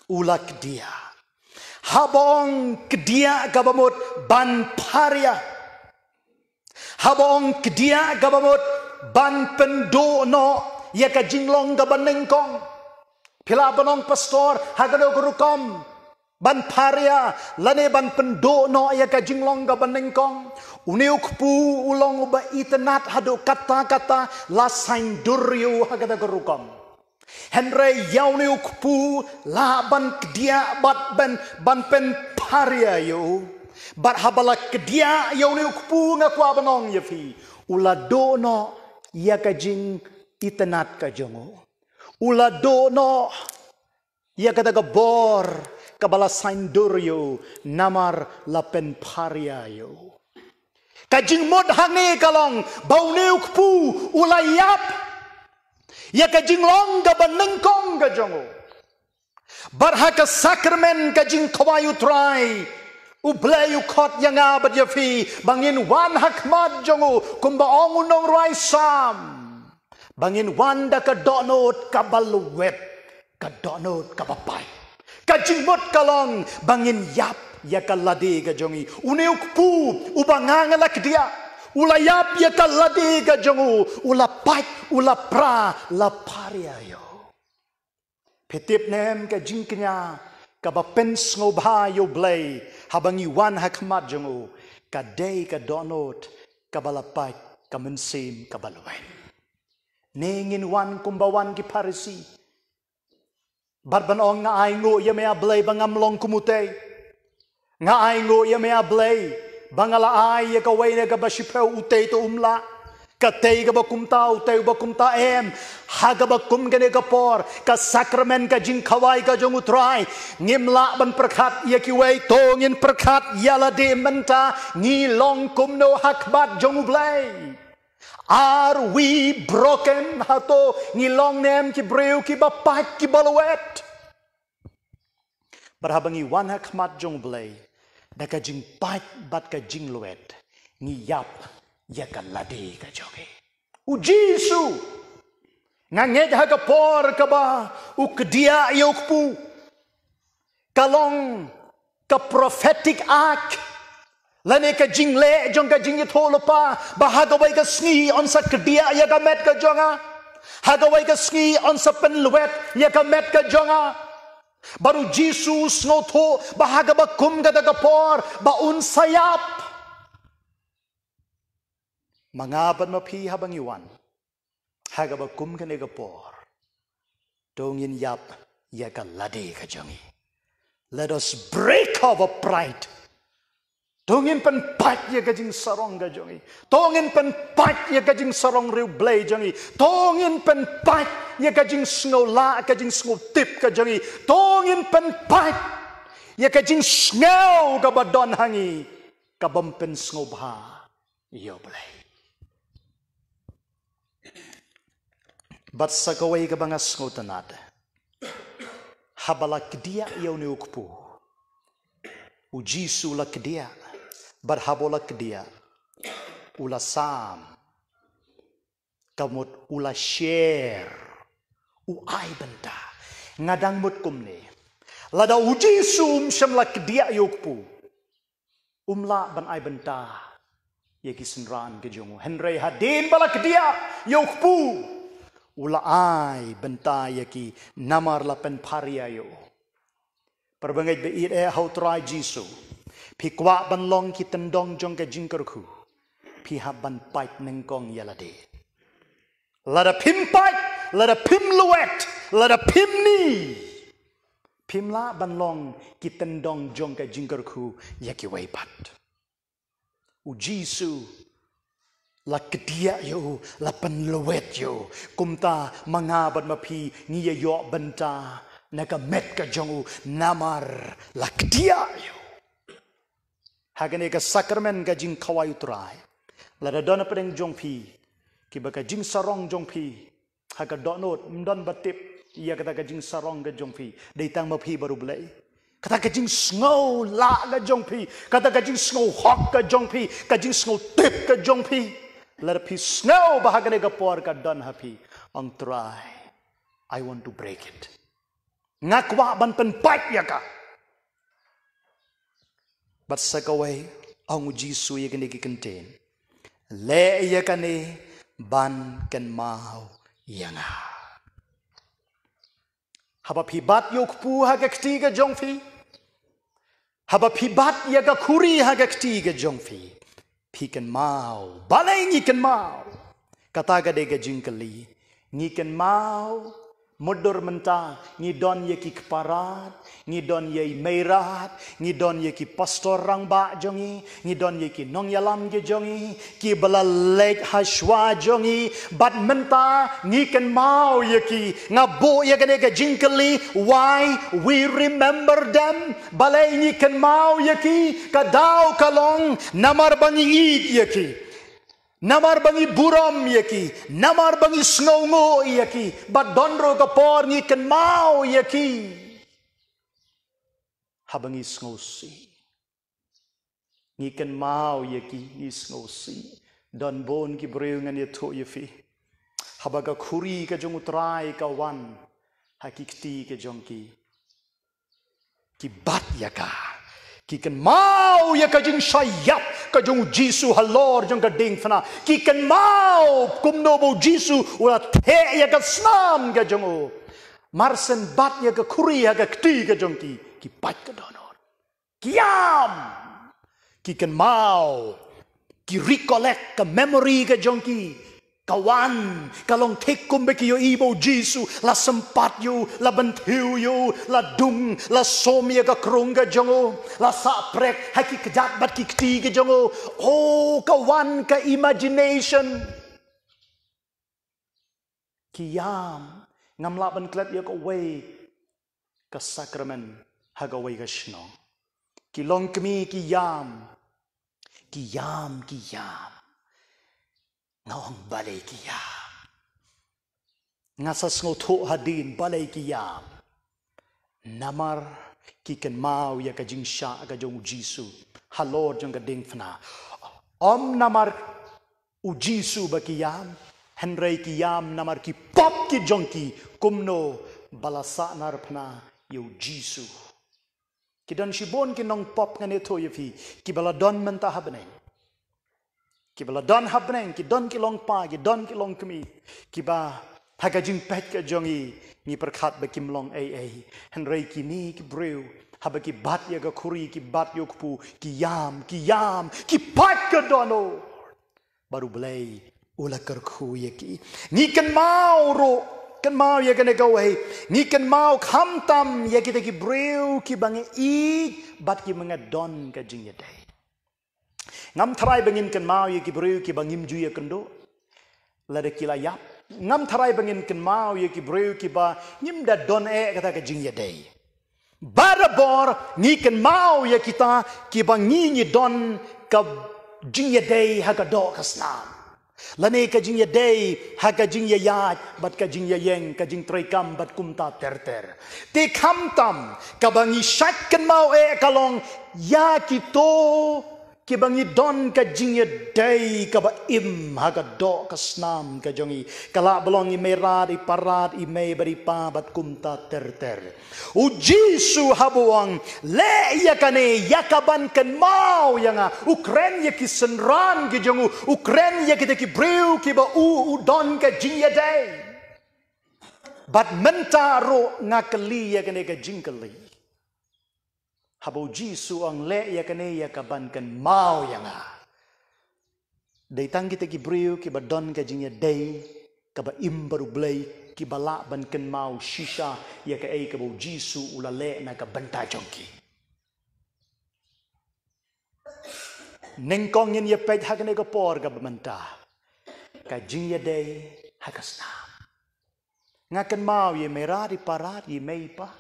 Speaker 1: Ulak dia. Habong kedia kabamut ban paria. Habong kedia kabamut ban pendono ya ka jinglong ka banengkong. Pila banong pastor hagano gurukom ban paria lane ban pendono ya ka jinglong ka banengkong. Uniuk pu ulong uba itenat hado kata-kata la sain duryu hagada gurukom. Henry yauniuk pu la ban kedia bat ban pen paria yo. Bat habala kedia yauniuk pu ngakwa banong yafi. Ula dono ya ka jing itenat ka jongo. Ula dono ya kata bor kabala sainduryo namar lapen paria yo. Kajing mod hangi kalong bau neuk pu ulayap ya kajing long ga banengkong ga jongo. Barhaka sakramen kajing kawayu try ublayu kot yang abad yafi bangin wan hakmad jongo kumbaong unong rai sam. Bangin wanda ka donot ka baluwet, ka donot ka bapai. Ka jingmot kalong bangin yap ya ka ladi ka jongi. Uniuk pu ubangangalak dia. Ulayap ya ka ladi ka jongu. Ulapai ulapra laparia yo. Petip nem ka jingknya ka bapens ngobha yo blay habang iwan hakmat jongu. Ka day ka donot ka balapai ka mensim ka baluwet. Nengin wan kumbawan ki parisi. Barbanong nga ay ngo ya may ablay bangamlong kumutay. Nga ay ngo ya may ablay bangalaay ya kaway na kabasipaw utay to umla. Katay ka ba kumta utay ba kumta haga ba kum gane kapor ka sakramen ka jing kaway ka jong utray. Ngimla ban perkat ya kiway tongin perkat yala de menta ngilong kumno hakbat jong ublay. Are we broken hato ngilong nem ki breu ki bapak ki baluet. Barhabang iwan hakmat jong blay da ka jing pat bat ka jing luet ngiyap ya ka ladi ka joge. U Jisu nganget ha ka por ka ba u kedia yokpu kalong ka prophetic act. Lane ka jingle jong ka jing tholo pa bahagaway ka sngi on sa kedia ya ka met ka jonga. Hagaway ka sngi on sa penluet ya ka met ka jonga. Baru Jesus ngoto bahagaba kum ka dagapor baun sayap. Mangaban mapi habang iwan. Hagaba kum ka negapor. Dongin yap ya ka ladi ka jongi. Let us break our pride. Tongin penpat ya kajing sarong ga jongi. Tongin penpat ya kajing sarong riu blay jongi. Tongin penpat ya kajing snola kajing snotip ka jongi. Tongin penpat ya kajing sngaw ka badon hangi kabampen snobha yo blay. Bat sa kaway ka banga snotanad. Habala kedia yaw ni ukpu. Ujisu la kedia. Barhabola kedia ula sam kamut ula share uai benda ngadang mut kumne lada uji sum syamla kedia yokpu umla ban ai benda yaki senran kejongu henry hadin bala kedia yokpu ula ai benda yaki namar la pen paria yo perbangai be ire hautrai jisu Pikwa ban long ki tendong jong ka jingkerku. Piha ban pait nengkong yalade. Lada pim pait, lada pim luet, lada pim ni. Pimla ban long ki tendong jong ka jingkerku yaki waipat. U Jisu la kedia yo, la pan luet yo. Kumta mangabat mapi ngiya yo benta. Naga met ka jongu namar la kedia yo. Hagane ka sakramen ka jing kawayu trai. Lada dona pedeng jong pi. Kiba ka jing sarong jong pi. Haga donot mdon batip. Ia kata ka jing sarong ka jong pi. Daitang mapi baru belai. kata kajing snow la ka jong pi kata kajing snow hawk ka jong pi kajing snow tip ka jong pi let pi snow bahagane ka por ka don happy ang try I want to break it ngakwa ban pen pat ya ka but sakaway ang jisu ya kani ki contain le ya kani ban kan mau yanga haba pi bat yok pu ha ka kti ka jong pi haba pi bat ya ka khuri ha ka kti ka jong pi pi kan mau balai ni kan mau kata ga de ga jingkali ni kan mau Mudur mentah, ni don ye ki keparat, ni don ye meirat, ni don ye ki pastor rang ba jongi, ni don ye ki nong yalam ge jongi, ki belalek haswa jongi, bat mentah, ni kan mau ye ki, ngabo ye kan jingkeli, why we remember them, balai ni kan mau ye ki, kadau kalong, namar bangi id ye ki. Namar bangi buram yaki, namar bangi sngongo yaki, but donro kapor ni kan mau yaki. Habangi sngosi. Ni kan mau yaki, ni sngosi. Don bon ki breu ngan ye to yefi. Habaga khuri ka jong utrai ka wan, hakikti ka jong ki bat yaka. Ki kan mau ya ka jing sayap ka jong Jisu halor jong ka ding fana ki kan mau kumno bo Jisu ula the ya ka snam ka jong o marsen bat ya ka khuri ya ka kti ka jong ki pat ka donor kiam ki kan mau ki recollect ka memory ka jong ki kawan kalong tekum beki yo ibo Jisu la sempat yo la bentiu yo la dung la somia ka krunga jongo la saprek haki kejat bat ki kti ke jongo oh kawan ka imagination kiam ngam la ban klat yo ka way ka sakramen haga way ka shnong ki long kmi kiam ngawang balay kiyam. Ngasas ngoto hadin balay kiyam. Namar kikan mau ya kajing sya ka jong Jisu. Halor jong kading fna. Om namar u Jisu ba kiyam. Henry kiyam namar ki pop ki jong ki. Kumno balasa nar pna yu Jisu. Kidan shibon ki nong pop ngane to yefi. Ki baladon mentah habneng. Ki bala don habneng ki don ki long pa ki don ki long kemi ki ba haga jing pet ka jongi ni perkhat ba kim long ai henry ki ni ki breu haba ki bat ya ga khuri ki bat yo kpu ki yam ki pat ka dono baru belai ula kerku ye ki ni kan mau ro kan mau ya kan go ai ni kan mau kham tam ya kita ki breu ki bange i bat ki mengadon ka jing ya dai ngam tharai bangin kan mau ye ki breu ki bangim ju ye kendo lada kila yap ngam tharai bangin kan mau ye ki breu ki ba nyim da don kata ka jing ye dai barabor ni kan mau ye kita ki bangi ni don ka jing ye dai ha ka do ka snam lane ka jing ye dai ha ka jing ye ya bat ka jing ye yeng ka jing trei kam bat kum ta ter te kham tam ka bangi shat kan mau kalong ya kito ki bangi don ka jingye day ka ba im haga do ka snam ka jongi kala belongi merad i parad i me bari pa bat kumta ter u Jisu habuang le yakane yakaban kan mau yanga ukren ki senran ki jongu ukren ki breu ki ba u don ka jingye day bat mentaro ngakali yakane ka jingkali Habo Jisu ang le ya kane ya kaban kan mau ya nga. Day tang kita ki breu ki badon ka jingya day ka ba imbaru blay ki bala ban kan mau shisha ya ka ay kabo Jisu ula le na ka banta jongki. Nengkong yan ya ped hakane ka por ka bamanta. Ka jingya day hakasna. Nga kan mau ya merari parat ya may pa.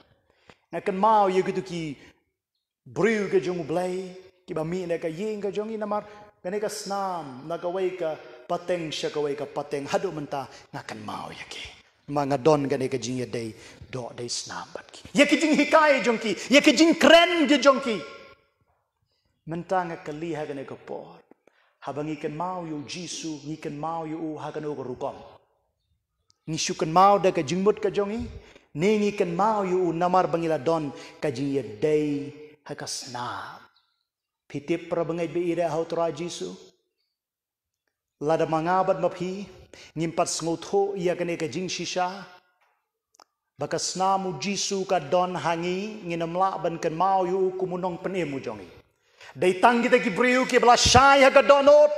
Speaker 1: Nga kan mau ya gitu ki breu ka jong blay ki ba mi na ka yeng ka jong inamar kane ka snam na ka way ka pateng siya ka way ka pateng hado menta nga kan mau yaki mangadon gane ka jing ya day do day snam bat ki ya ki jing hikai jongki ya ki jing kren ge jongki mentang ka li ha gane ka por habangi kan mau yu jisu ni kan mau yu ha kan ko rukom ni shu kan mau da ka jingmut ka jongi ni kan mau yu namar bangila don ka jing ya day ha ka snam pitip prabangai be ira hau tra jisu lada mangabat mapi ngimpat ngotho ia kene ka jing shisha bakas namu jisu ka don hangi nginamla ban kan mau yu kumunong penemu jongi dai tang kita ki briu ki bala shai ha ka donot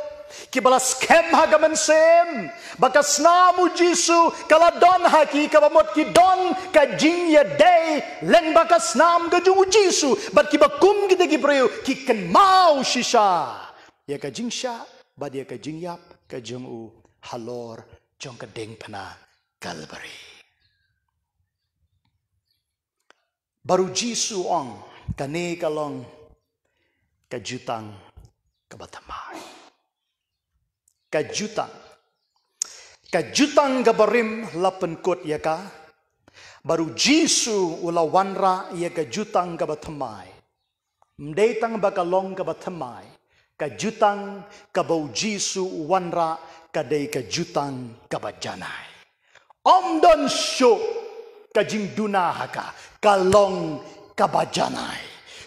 Speaker 1: ki bala scam ha ka mensem bakas namu jisu kala don haki ka bamot ki don ka jing ya dai leng bakas nam ka jung jisu bat ki bakum kita ki briu ki kan mau shisha ya ka jing sha bad ya ka jing yap ka jung u halor jong ka deng pana Calvary baru jisu ong kane kalong ka jutang ka batamai ka jutang ka barim lapen kot ya ka baru jisu ula wanra ya ka jutang ka batamai mdetang bakalong ka batamai ka jutang ka bau jisu wanra kadai ka jutang ka bajanai omdon syo ka jing dunahaka kalong ka bajanai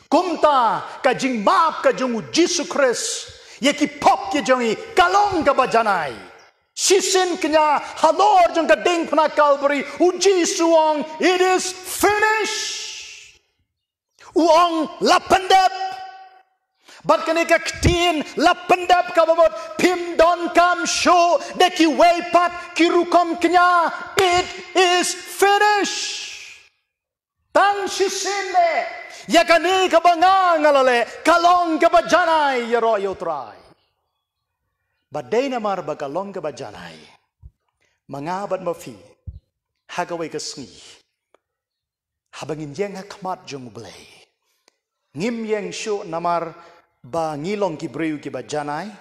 Speaker 1: kumta ka jing map ka jung jisu Christ yaki pop ke jongi kalong ka bajanai sisin kenya halor jong ka ding pana Calvary u jisu ong it is finished uong lapandap bat kene ka ktin la pendap ka babot pim don kam show de ki way pat ki rukom kenya it is finished tang shisinde ya kane ka bangang alale kalong ka bajanai ya ro yo try badai na mar ba kalong ka bajanai mangabat mafi hagaway ka sngi habangin yang hakmat jong blay ngim yang show namar ba ngilong ki breu ki ba janai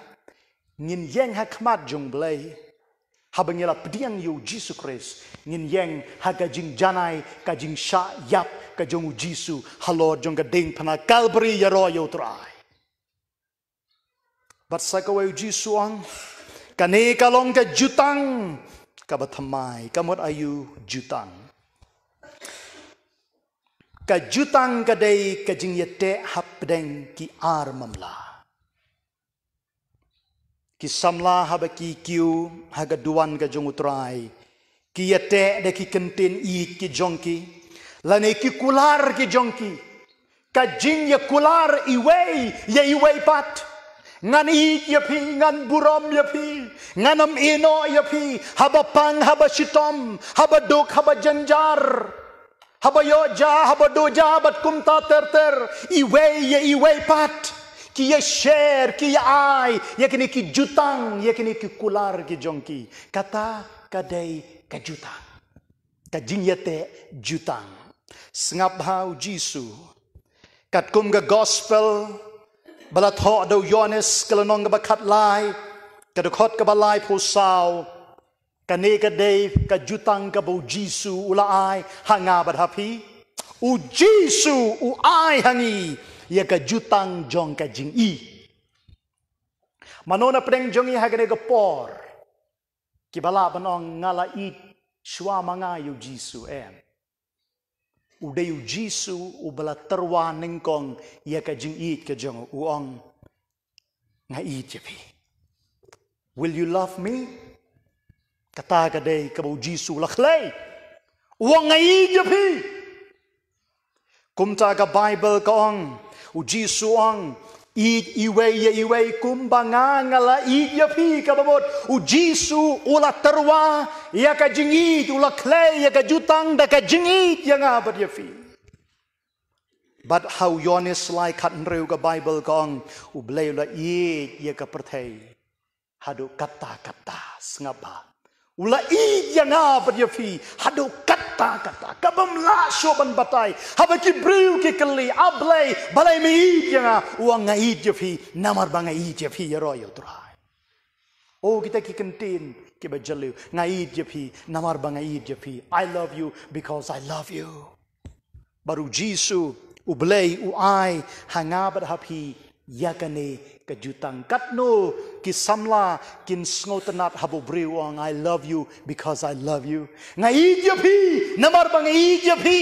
Speaker 1: ngin yang hakmat jong blay habangila pediang yu jisu Christ ngin yang haga jing janai ka jing sha yap ka jong jisu halo jong ka ding pana Calvary ya ro yo trai bat sakawe jisu ang kane kalong ka jutang ka bathamai kamot ayu jutang ka jutang kadai ka jing yete hapdeng ki ar mamla ki samla habaki kiu haga duan ka jong utrai ki yete de ki kentin i ki jongki lane ki kular ki jongki ka jing ya kular iwei pat ngan i ya pi ngan burom ya pi nganam ino ya pi haba pang haba shitom haba dok haba janjar haba yoja haba doja bat kumta terter iwei pat ki ya share ki ya ai ya kini ki jutang ya kini ki kular ki jongki kata kadai ka jutang ka jingyate jutang sngap hau jisu kat kum ga gospel balat ho do Yohanes kalanong ga bakat lai kadukot ka balai pusau kane ka day ka jutang ka bau jisu ulaay hanga badhapi u jisu u ai hangi ya ka jutang jong ka jing i manona preng jong i hagane ka por ki bala banong ngala i shwa manga yu jisu u de yu jisu u bala terwa nengkong ya ka jing i ka jong uong nga i jepi will you love me kata kadai kabau jisu lakhlay uang ngai jepi kumta ka Bible kaong u jisu ang iwei kumbanga ngala jepi kababot u jisu ula terwa ya ka jingit ula klay ya ka jutang da ka jingit ya nga bat jepi but how Yohanes like kat nreu ka Bible kaong u blay ula ya ka perthai hadu kata sngapa ula i yang apa dia fi hado kata kabam la shoban batai haba ki briu ki kali ablay balai mi yang uang ngai dia fi namar banga i dia fi ya royo trai oh kita ki kentin ki ba jalu ngai jepi namar ba ngai jepi I love you because I love you baru jisu ublei uai hanga ba hapi yakane kajutang katno ki samla kin sngotanat habo brewang I love you because I love you ngai jepi namar ba ngai jepi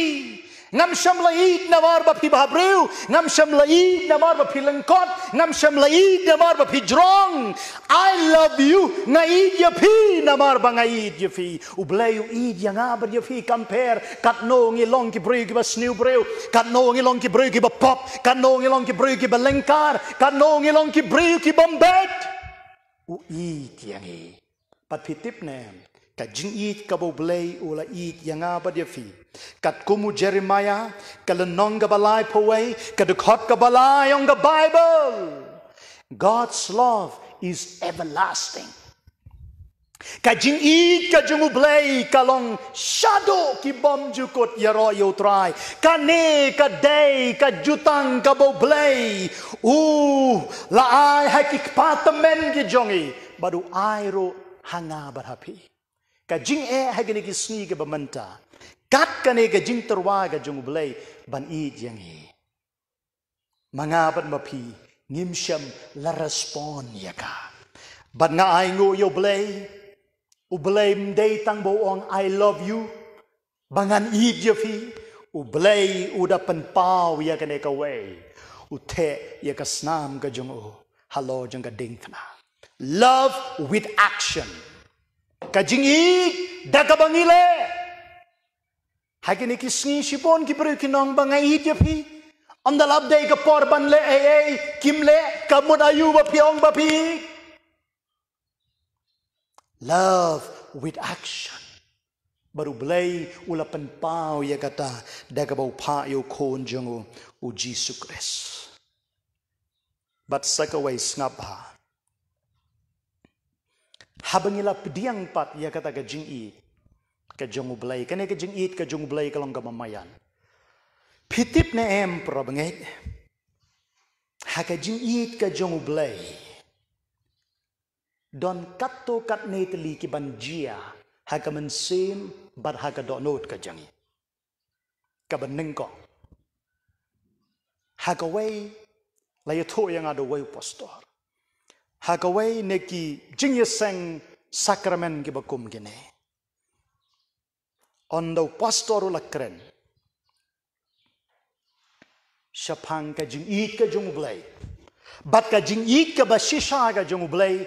Speaker 1: ngam sham lai namar ba phi babreu ngam sham lai namar ba phi lengkot ngam sham lai namar ba phi drong I love you ngai ye phi namar ba ngai ye phi ublei u yang aber ye phi compare kat no ngi long ki breu ki ba sniu breu kat no ngi long ki breu ki ba pop kat no ngi long ki breu ki ba lengkar kat no ngi long ki breu ki bombet u yang e pat phi tip ne ka jing eat ka bo blay ula eat yanga ba dia fi kat kumu Jeremiah kalenong ka balai paway kadukot ka balay on the Bible God's love is everlasting ka jing eat ka jung blay kalong shadow ki bom jukot yaro yo try ka ne ka day ka jutang ka bo blay la ai hakik patamen ki jongi badu ai ro hanga ba happy ka jing hagani ki sni ke bamanta kat kane ka jing terwa ka jung blay ban i jeng he mangabat mapi ngimsham la respond ya ka ban nga ai ngo yo blay u blay mday tang bo ong I love you bangan i jefi u blay u da pen pau ya kane ka way u te ya ka snam ka jung o hello jung ka ding thna love with action kajing daga bangile hagini kisni sipon ki peru kinong bangai jepi andalab dei ka porban le kimle kamut ayu ba piong ba pi love with action baru blay ulapan pau ya kata daga bau pa yo kon jongo u Jesus Christ but sakaway snapha habangila pediang pat ya kata ka jing i ka jong ublay kane ka jing i ka jong ublay kalong ka mamayan pitip na probanget ha ka jing i ka jong ublay don katto kat netli ki banjia ha ka mensim bat ha ka do not ka jangi ka baneng ko ha ka way la yato yang ada way pastor Hagaway neki jingyaseng sakramen ki bakum gine. Ondo pastoru lakren. Shapang ka jing eat ka jung blay. Bat ka jing eat ka ba shisha ka jung blay.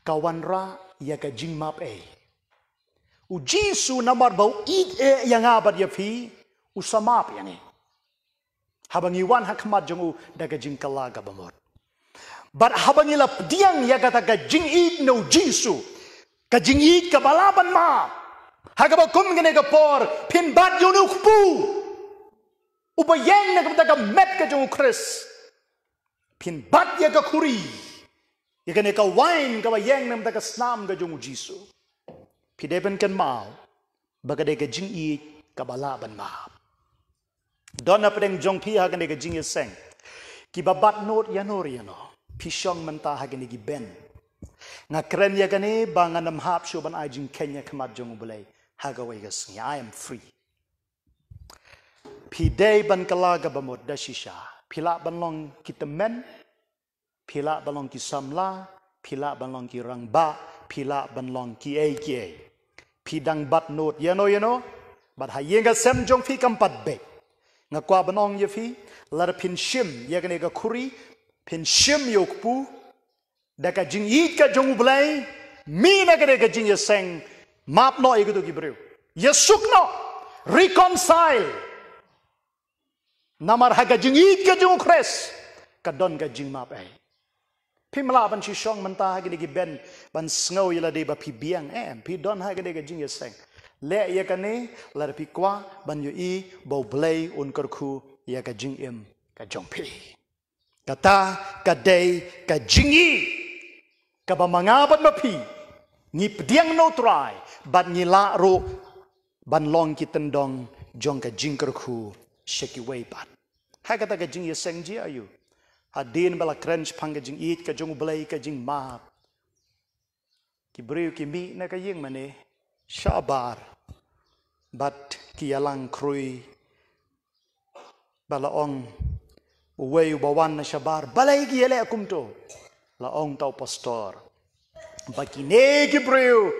Speaker 1: Kawanra ya ka jing map e. U Jisu namar bau eat yang abad ya fi usamap yani. Habang iwan hakmat jung daga jing kalaga bamot. But habangila diang ya kata ka jing eat no Jisu ka jing eat ka balaban ma hagaba kum gene ka por pin bat yunu kupu ubayeng na ka met ka jung Chris pin bat ya ka kuri ya gene ka wine ka bayeng na ka snam ka jung Jisu pideben kan mau bagade ka jing eat ka balaban ma dona pedeng jong pi ha gene ka jing yeseng ki babat not yanor yano Pishong mentah hagini giben. Nga keren ya gani bangan nam hap shuban ajing Kenya kemat jong bulay hagaway gasnya. I am free. Pidei ban kalaga bamot dashisha. Pila ban long kita men. Pila ban long ki samla. Pila ban long ki rangba. Pila ban long ki ay. Pidang bat not yano. Bat hayenga sem jong fi kampat be. Nga kwa banong ya fi. Lara pin shim ya gani ga kuri. Pin shim yokpu daka jing eat ka jong blay mi na ka jing yaseng map no igudu gibreu yasuk no reconcile namar haga jing eat ka jong kres ka don ka jing map ai pimla ban chi shong manta hagi gi ben ban snow yala de ba pi biang pi don hagi de ka jing yaseng le ya kane lar pi kwa ban yu i bo blay un karku ya ka jing im ka jong pi kata kadai ka jingi ka bamangabat mapi ni pediang no try bat ni la ro ban long ki tendong jong ka jingker khu sheki way bat ha kata ka jing yeseng ji ayu hadin bala crunch pang ka jing eat ka jong blay ka jing ma ki breu ki mi na ka yeng mane shabar bat ki alang krui bala ong uwei bawan na shabar balai ki ele akumto la ong tau pastor bakine ki breu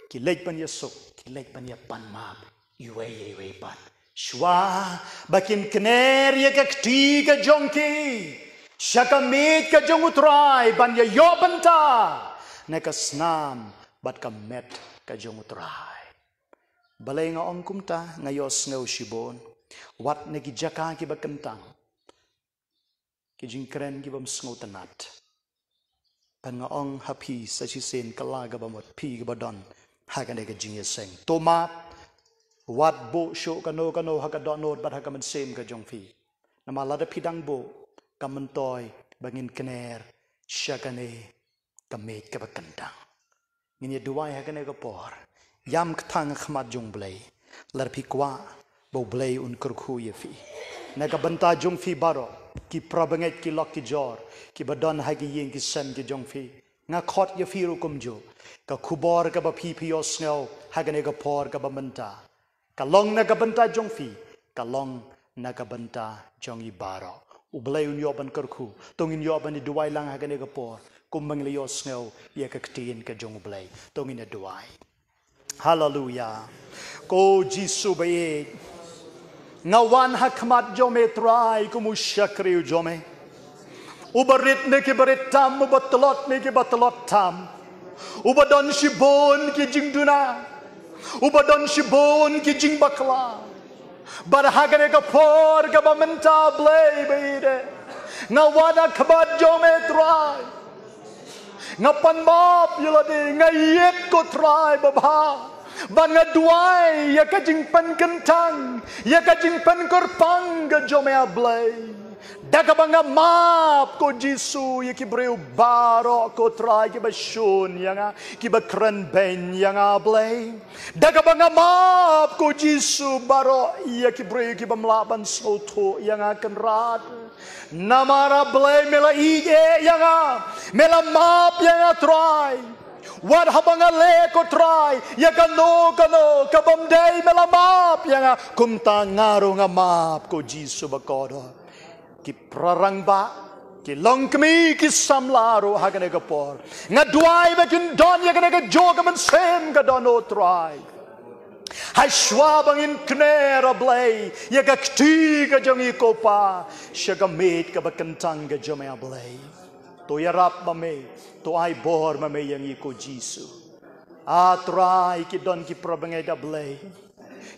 Speaker 1: ki lej pan yesuk ki lej pan ya pan map iwei pat shwa bakin kner ye ka kti ka jongki shaka mit ka jong utrai ban ya yobanta na ka snam bat ka met ka jong utrai balai nga ong kumta ngayos ngaw shibon wat na ki jaka ki bakentang ki jingkren ki bam sngaw tanat pan nga ong happy sa si sen kalaga bamot pi ga badon hagan ga jing yeseng toma wat bo sho kano hakadonot bat hakaman sem ga jong fi namalada pidang bo kamantoy bangin kner shakane kamet ka bakentang ngini duwai hagane ga por yam ktang khmat jong blai lar pi kwa bo blai un kurkhu ye fi naga banta jong fi baro ki prabanget ki lok ki jor ki badon hagi yeng ki sem ki jong fi nga khot ye fi ru kum jo ka khubor ka ba pi pi os ngau hagane ga por ka ba manta ka long naga banta jong fi ka long naga banta jong i baro ublay un yoban kurkhu tongin yoban ni duwai lang hagane ga por kumbang le yos ngau ye ka ktin ka jong ublay tongin na duwai hallelujah ko jisu baye ngawan hakmat jome trai kumu shakriu jome ubarit ne ki barit tam ubatlot ne ki batlot tam ubadon shibon ki jingduna ubadon shibon ki jing bakla barhagane ka por ka bamenta blay beide ngawan hakmat jome trai ngapan bab yulade ngayet ko trai babha ban ngaduai ya ka jing pan kentang ya ka jing pan korpang ga jome ablay daga banga map ko jisu ya ki breu baro ko trai ki bashun yanga ki bakran ben yanga ablay daga banga map ko jisu baro ya ki breu ki bamlaban soto yanga kenrat namara blay mela ige yanga mela map yanga trai wat habanga le ko try ya kano kabam day melamap ya nga kumta ngaro nga map ko jisu bakodo ki prarang ba ki longkmi ki samlaro hagane ga por nga duai ba kin don ya ga joga man sem ga don o try hai schwabang in knera blay ya ga kti ga jongi kopa shaga met ka bakantang ga jome blay to yarap mame to ai bor mame yang iko jisu atrai ki don ki probangai da blay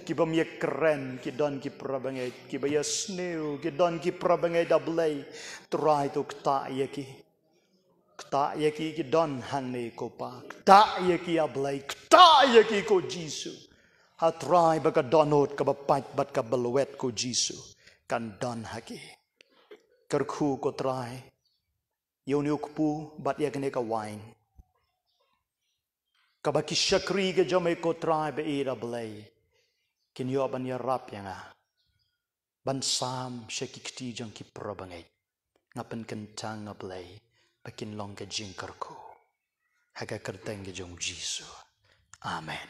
Speaker 1: ki bam ye keren ki don ki probangai ki baya sneu ki don ki probangai da blay trai to kta ye ki don hanne ko pa kta ye ki ablay kta ye ki ko jisu atrai ba ka donot ka ba pat bat ka balwet ko jisu kan don haki kerku ko trai Yoni ukpu bat ya kene ka wine. Kabaki shakri ke jome ko try be ira blay. Kin yo ban ya rap ya nga. Ban sam shakikti jang ki probangay. Ngapan kentang nga blay. Bakin long ka jingkarko. Haga kerteng ke jong jisu. Amen.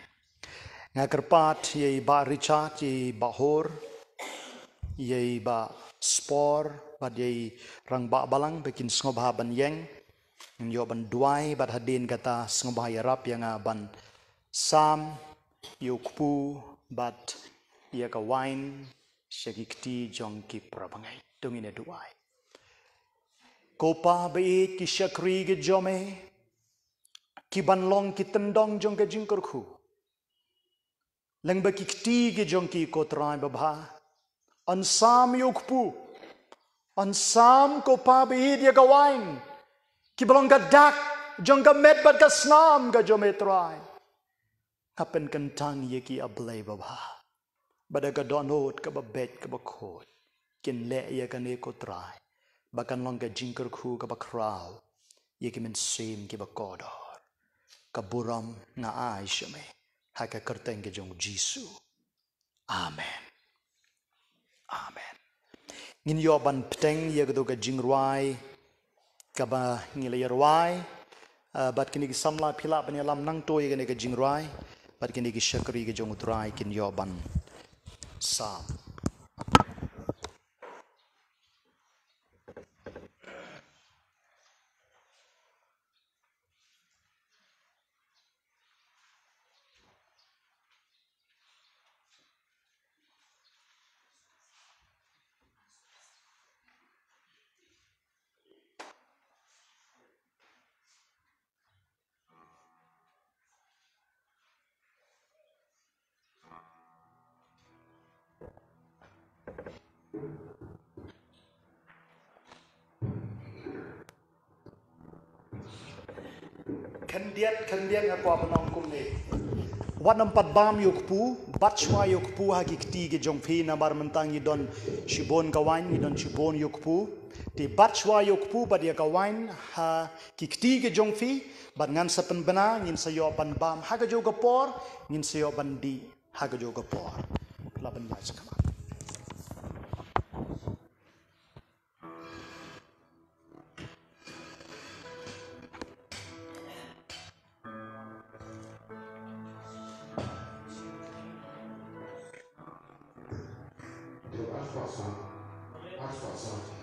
Speaker 1: Nga kerpat ye ba Richard ye ba hor. Ye ba spor bad yai rang ba balang bekin sngoba ban yeng yo ban duai bad hadin kata sngoba yarap yang ban sam yukpu bad ya ka wine shagikti jongki prabangai tungine duai kopa beit ki shakri ge jome ki ban long ki tendong jong ke jingkurku leng ba ki kti ge jongki kotrai babha an sam yukpu an sam ko pa bihid ya gawain ki belong gadak jong ka met bat ka snam ka jome try kapen kentang ye ki ablay baba bada ka donot ka babet ka bakot kin le ya ka ne ko try bakan long ka jingker khu ka bakraw ye ki men sim ki bakodor ka buram na ai shame ha ka kerteng ke jong jisu amen amen ngin yo ban pteng ye gdo ka jingruai ka ba ngile yarwai bat kini samla phila bani lam nang toy gane ga jingrai bat kini ki shakri ga jong utrai kin yo ban sam kandiat ngakwa banong kum ne wan empat bam yukpu batchwa yukpu hagi kti ge jongphi namar mentang don shibon kawain don shibon yukpu ti batchwa yukpu badia kawain ha kti ge jongphi ban ngan sapen bana ngin sayo ban bam haga jo gapor ngin sayo bandi haga jo gapor laban mai sakama
Speaker 4: Asfasan.